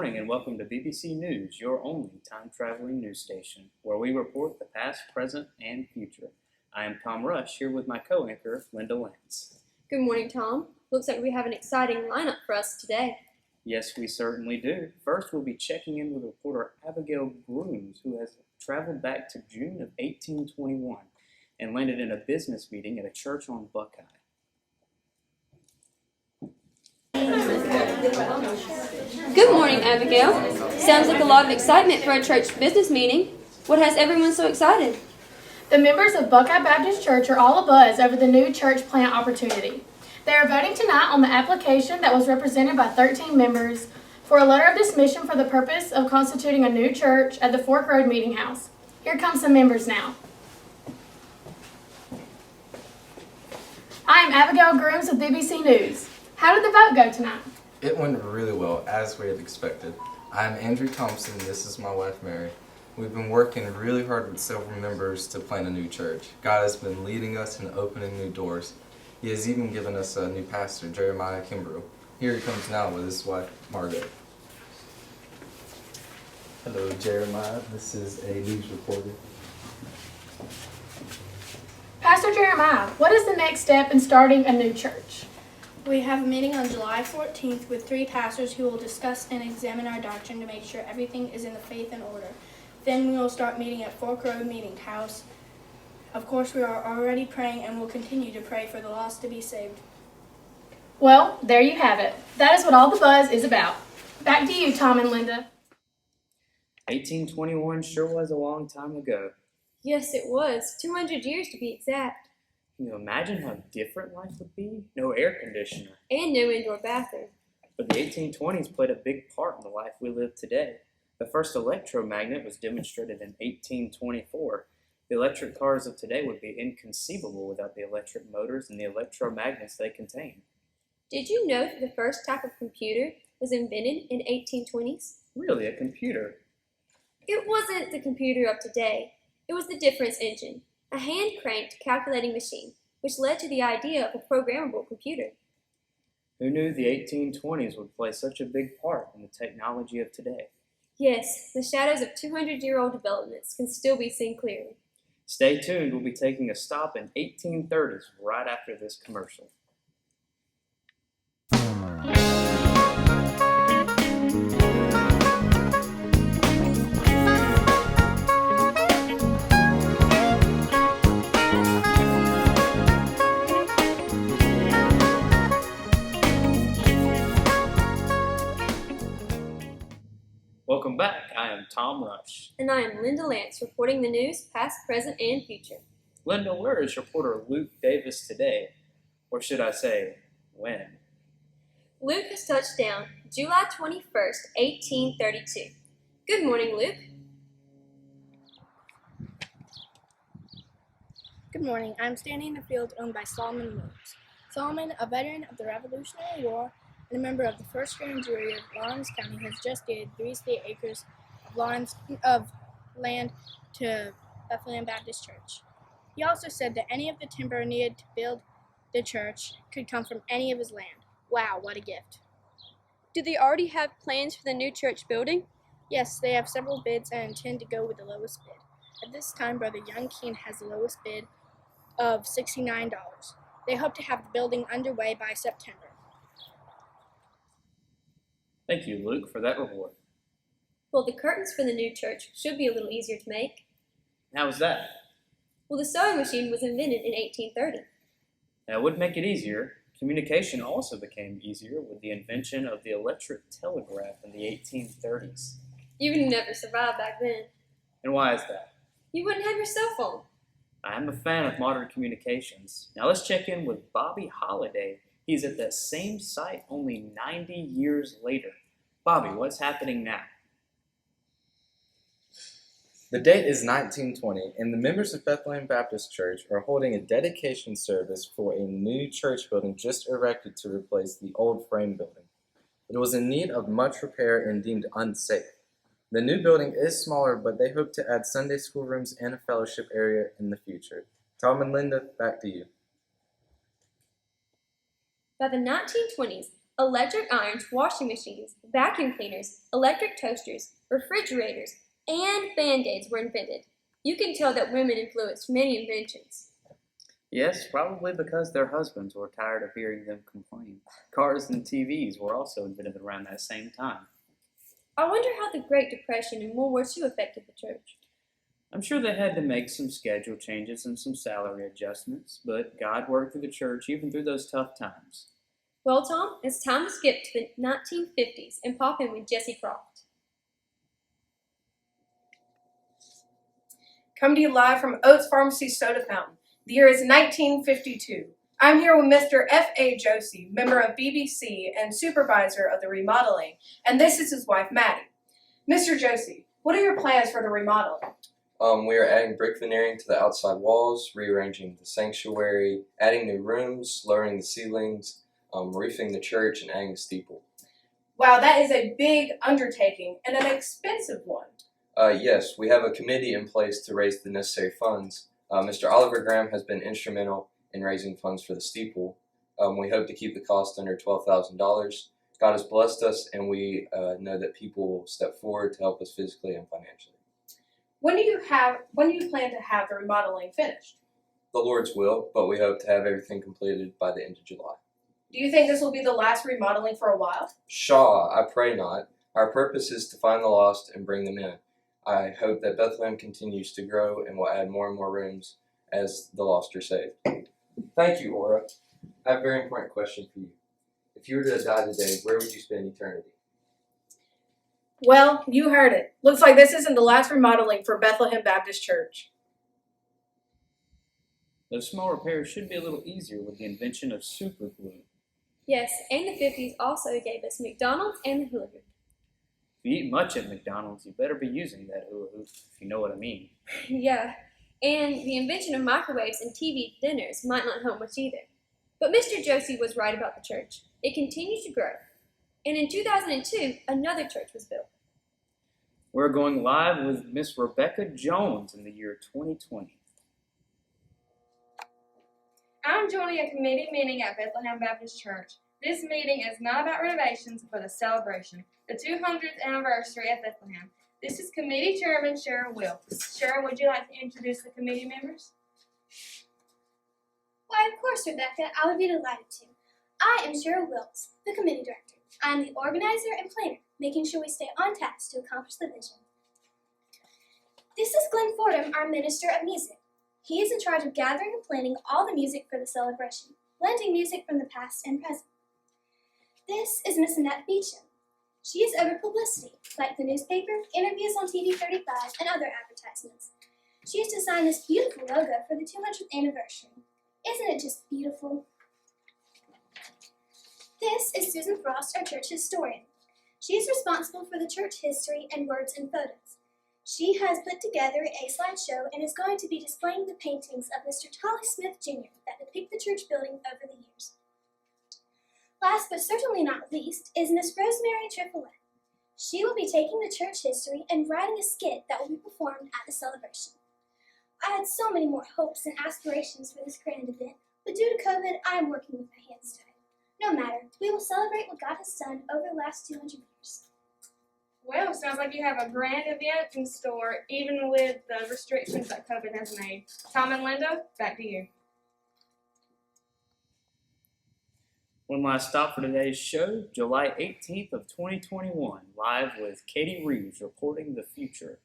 morning and welcome to BBC News, your only time-traveling news station, where we report the past, present, and future. I am Tom Rush, here with my co-anchor, Linda Lance. Good morning, Tom. Looks like we have an exciting lineup for us today. Yes, we certainly do. First, we'll be checking in with reporter Abigail Grooms, who has traveled back to June of 1821 and landed in a business meeting at a church on Buckeye. Good morning, Abigail. Sounds like a lot of excitement for a church business meeting. What has everyone so excited? The members of Buckeye Baptist Church are all abuzz over the new church plant opportunity. They are voting tonight on the application that was represented by 13 members for a letter of dismission for the purpose of constituting a new church at the Fork Road Meeting House. Here come some members now. I am Abigail Grooms with BBC News. How did the vote go tonight? It went really well, as we had expected. I'm Andrew Thompson, and this is my wife, Mary. We've been working really hard with several members to plant a new church. God has been leading us and opening new doors. He has even given us a new pastor, Jeremiah Kimbrough. Here he comes now with his wife, Margaret. Hello, Jeremiah. This is a news reporter. Pastor Jeremiah, what is the next step in starting a new church? We have a meeting on July 14th with 3 pastors who will discuss and examine our doctrine to make sure everything is in the faith and order. Then we will start meeting at Fork Road Meeting House. Of course, we are already praying and will continue to pray for the lost to be saved. Well, there you have it. That is what all the buzz is about. Back to you, Tom and Linda. 1821 sure was a long time ago. Yes, it was. 200 years to be exact. Can you imagine how different life would be? No air conditioner. And no indoor bathroom. But the 1820s played a big part in the life we live today. The first electromagnet was demonstrated in 1824. The electric cars of today would be inconceivable without the electric motors and the electromagnets they contain. Did you know that the first type of computer was invented in 1820s? Really, a computer? It wasn't the computer of today. It was the difference engine, a hand-cranked calculating machine, which led to the idea of a programmable computer. Who knew the 1820s would play such a big part in the technology of today? Yes, the shadows of 200-year-old developments can still be seen clearly. Stay tuned, we'll be taking a stop in 1830s right after this commercial. Welcome back. I am Tom Rush. And I am Linda Lance, reporting the news, past, present, and future. Linda, where is reporter Luke Davis today? Or should I say, when? Luke has touched down July 21st, 1832. Good morning, Luke. Good morning. I'm standing in a field owned by Solomon Williams. Solomon, a veteran of the Revolutionary War and a member of the 1st Grand Jury of Lawrence County, has just deeded 3 state acres of land to Bethlehem Baptist Church. He also said that any of the timber needed to build the church could come from any of his land. Wow, what a gift. Do they already have plans for the new church building? Yes, they have several bids and intend to go with the lowest bid. At this time, Brother Young Keen has the lowest bid of $69. They hope to have the building underway by September. Thank you, Luke, for that report. Well, the curtains for the new church should be a little easier to make. How was that? Well, the sewing machine was invented in 1830. That would make it easier. Communication also became easier with the invention of the electric telegraph in the 1830s. You would never survive back then. And why is that? You wouldn't have your cell phone. I'm a fan of modern communications. Now let's check in with Bobby Holliday. He's at that same site only 90 years later. Bobby, what's happening now? The date is 1920, and the members of Bethlehem Baptist Church are holding a dedication service for a new church building just erected to replace the old frame building. It was in need of much repair and deemed unsafe. The new building is smaller, but they hope to add Sunday school rooms and a fellowship area in the future. Tom and Linda, back to you. By the 1920s, electric irons, washing machines, vacuum cleaners, electric toasters, refrigerators, and Band-Aids were invented. You can tell that women influenced many inventions. Yes, probably because their husbands were tired of hearing them complain. Cars and TVs were also invented around that same time. I wonder how the Great Depression and World War II affected the church. I'm sure they had to make some schedule changes and some salary adjustments, but God worked through the church even through those tough times. Well, Tom, it's time to skip to the 1950s and pop in with Jesse Croft. Come to you live from Oates Pharmacy Soda Fountain. The year is 1952. I'm here with Mr. F.A. Josie, member of BBC and supervisor of the remodeling, and this is his wife, Maddie. Mr. Josie, what are your plans for the remodeling? We are adding brick veneering to the outside walls, rearranging the sanctuary, adding new rooms, lowering the ceilings, roofing the church, and adding a steeple. Wow, that is a big undertaking and an expensive one. Yes, we have a committee in place to raise the necessary funds. Mr. Oliver Graham has been instrumental in raising funds for the steeple. We hope to keep the cost under $12,000. God has blessed us, and we know that people will step forward to help us physically and financially. When do you plan to have the remodeling finished? The Lord's will, but we hope to have everything completed by the end of July. Do you think this will be the last remodeling for a while? Shaw, I pray not. Our purpose is to find the lost and bring them in. I hope that Bethlehem continues to grow and will add more and more rooms as the lost are saved. Thank you, Aura. I have a very important question for you. If you were to die today, where would you spend eternity? Well, you heard it. Looks like this isn't the last remodeling for Bethlehem Baptist Church. Those small repairs should be a little easier with the invention of super glue. Yes, and the 50s also gave us McDonald's and the hula hoop. If you eat much at McDonald's, you better be using that hula hoop, if you know what I mean. Yeah, and the invention of microwaves and TV dinners might not help much either. But Mr. Josie was right about the church. It continues to grow. And in 2002, another church was built. We're going live with Miss Rebecca Jones in the year 2020. I'm joining a committee meeting at Bethlehem Baptist Church. This meeting is not about renovations, but a celebration, the 200th anniversary at Bethlehem. This is Committee Chairman Sharon Wilkes. Sharon, would you like to introduce the committee members? Why, of course, Rebecca. I would be delighted to. I am Cheryl Wilkes, the committee director. I am the organizer and planner, making sure we stay on task to accomplish the vision. This is Glenn Fordham, our minister of music. He is in charge of gathering and planning all the music for the celebration, blending music from the past and present. This is Miss Annette Beecham. She is over publicity, like the newspaper, interviews on TV 35, and other advertisements. She has designed this beautiful logo for the 200th anniversary. Isn't it just beautiful? This is Susan Frost, our church historian. She is responsible for the church history and words and photos. She has put together a slideshow and is going to be displaying the paintings of Mr. Tolly Smith Jr. that depict the church building over the years. Last but certainly not least is Miss Rosemary Tripolette. She will be taking the church history and writing a skit that will be performed at the celebration. I had so many more hopes and aspirations for this grand event, but due to COVID, I am working with my hands tied. No matter, we will celebrate what God has done over the last 200 years. Well, sounds like you have a grand event in store, even with the restrictions that COVID has made. Tom and Linda, back to you. One last stop for today's show, July 18th of 2021, live with Katie Reeves reporting the future.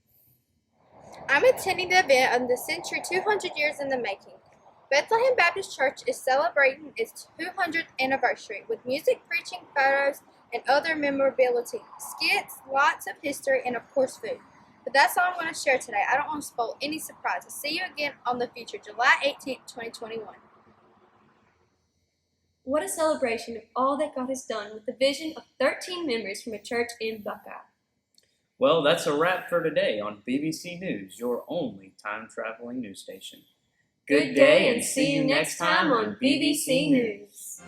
I'm attending the event of the century 200 years in the making. Bethlehem Baptist Church is celebrating its 200th anniversary with music, preaching, photos, and other memorability, skits, lots of history, and of course food. But that's all I'm going to share today. I don't want to spoil any surprises. See you again on the future, July 18th, 2021. What a celebration of all that God has done with the vision of 13 members from a church in Buckeye. Well, that's a wrap for today on BBC News, your only time-traveling news station. Good day and see you next time on BBC News.